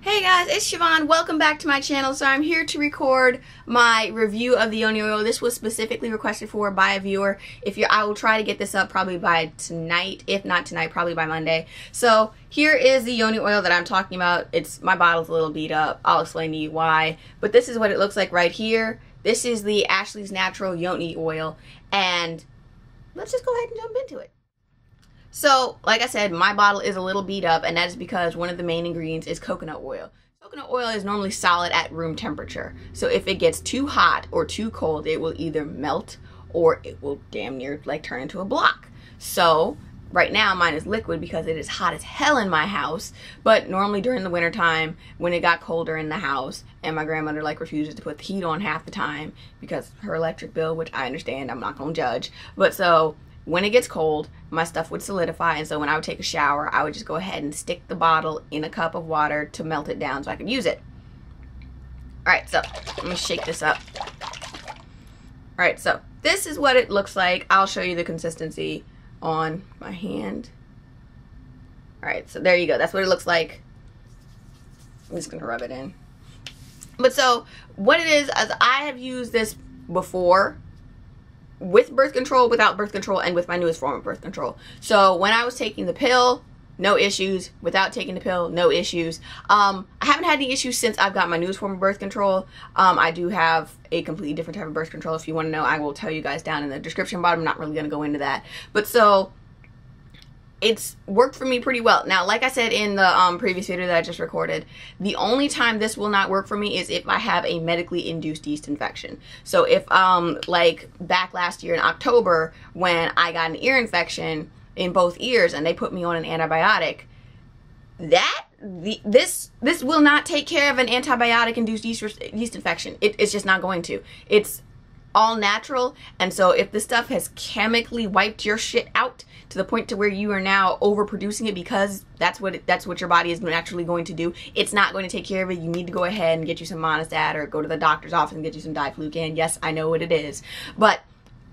Hey guys, it's Siobhan. Welcome back to my channel. So I'm here to record my review of the Yoni oil. This was specifically requested for by a viewer. I will try to get this up probably by tonight. If not tonight, probably by Monday. So here is the Yoni oil that I'm talking about. My bottle's a little beat up. I'll explain to you why. But this is what it looks like right here. This is the Ashley's Natural Yoni oil. And let's just go ahead and jump into it. So, like I said, my bottle is a little beat up, and that is because one of the main ingredients is coconut oil. Coconut oil is normally solid at room temperature. So if it gets too hot or too cold, it will either melt or it will damn near like turn into a block. So right now mine is liquid because it is hot as hell in my house, but normally during the winter time when it got colder in the house and my grandmother like refuses to put the heat on half the time because her electric bill, which I understand, I'm not gonna judge, but so when it gets cold, my stuff would solidify, and so when I would take a shower, I would just go ahead and stick the bottle in a cup of water to melt it down so I could use it. Alright, so let me shake this up. Alright, so this is what it looks like. I'll show you the consistency on my hand. Alright, so there you go. That's what it looks like. I'm just going to rub it in. But so, what it is I have used this before, with birth control, without birth control, and with my newest form of birth control. So when I was taking the pill, no issues. Without taking the pill, no issues. I haven't had any issues since I've got my newest form of birth control. I do have a completely different type of birth control. If you want to know, I will tell you guys down in the description bottom. I'm not really going to go into that. But so it's worked for me pretty well. Now, like I said in the previous video that I just recorded, the only time this will not work for me is if I have a medically induced yeast infection. So if like back last year in October when I got an ear infection in both ears and they put me on an antibiotic, this will not take care of an antibiotic induced yeast infection. It's just not going to. It's all natural, and so if this stuff has chemically wiped your shit out to the point to where you are now overproducing it because that's what your body is naturally going to do, it's not going to take care of it. You need to go ahead and get you some Monistat or go to the doctor's office and get you some diflucan. Yes, I know what it is, but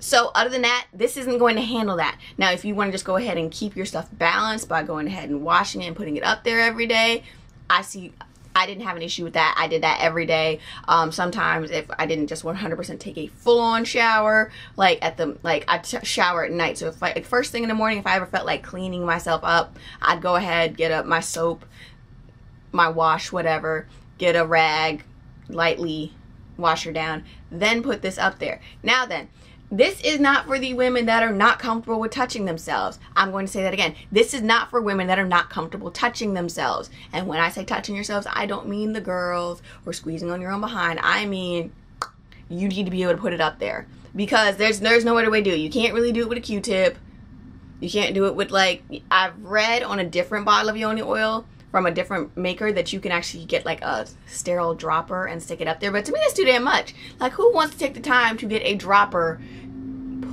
so other than that, this isn't going to handle that. Now, if you want to just go ahead and keep your stuff balanced by going ahead and washing it and putting it up there every day, I didn't have an issue with that. I did that every day. Sometimes if I didn't just 100% take a full-on shower, I shower at night. So if first thing in the morning, if I ever felt like cleaning myself up, I'd go ahead, get up my soap, my wash, whatever, get a rag, lightly wash her down, then put this up there. Now then, this is not for the women that are not comfortable with touching themselves. I'm going to say that again. This is not for women that are not comfortable touching themselves. And when I say touching yourselves, I don't mean the girls or squeezing on your own behind. I mean, you need to be able to put it up there. Because there's no other way to do it. You can't really do it with a Q-tip. You can't do it with I've read on a different bottle of Yoni oil from a different maker that you can actually get like a sterile dropper and stick it up there. But to me, that's too damn much. Like, who wants to take the time to get a dropper,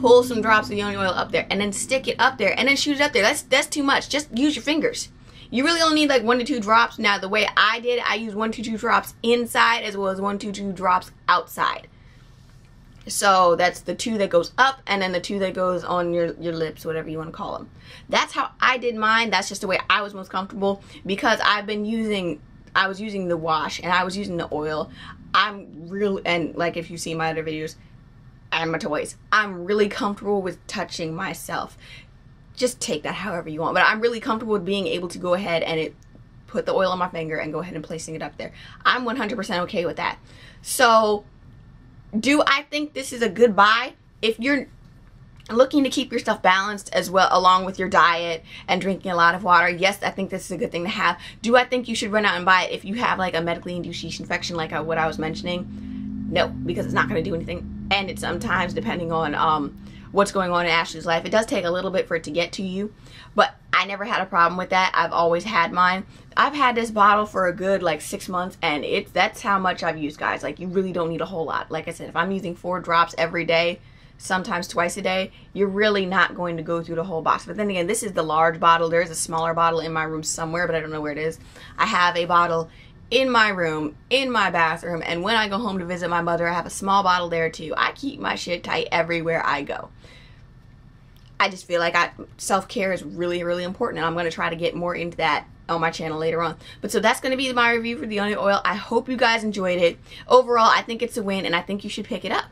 pull some drops of Yoni oil up there, and then stick it up there, and then shoot it up there? That's too much. Just use your fingers. You really only need like 1 to 2 drops. Now, the way I did it, I used 1 to 2 drops inside as well as 1 to 2 drops outside. So that's the 2 that goes up, and then the 2 that goes on your lips, whatever you want to call them. That's how I did mine. That's just the way I was most comfortable because I was using the wash and I was using the oil. And like if you see my other videos and my toys, I'm really comfortable with touching myself. Just take that however you want, but I'm really comfortable with being able to go ahead and put the oil on my finger and go ahead and placing it up there. I'm 100% okay with that. So do I think this is a good buy? If you're looking to keep your stuff balanced as well along with your diet and drinking a lot of water, yes, I think this is a good thing to have. Do I think you should run out and buy it if you have like a medically induced yeast infection like what I was mentioning? No, because it's not going to do anything. And it sometimes, depending on what's going on in Ashley's life, it does take a little bit for it to get to you. But I never had a problem with that. I've always had mine. I've had this bottle for a good like 6 months, and that's how much I've used, guys. Like, you really don't need a whole lot. Like I said, if I'm using 4 drops every day, sometimes twice a day, you're really not going to go through the whole box. But then again, this is the large bottle. There is a smaller bottle in my room somewhere, but I don't know where it is. I have a bottle in my room, in my bathroom, and when I go home to visit my mother, I have a small bottle there too. I keep my shit tight everywhere I go. I just feel like self-care is really, really important, and I'm going to try to get more into that on my channel later on. But so that's going to be my review for the Yoni oil. I hope you guys enjoyed it. Overall, I think it's a win, and I think you should pick it up.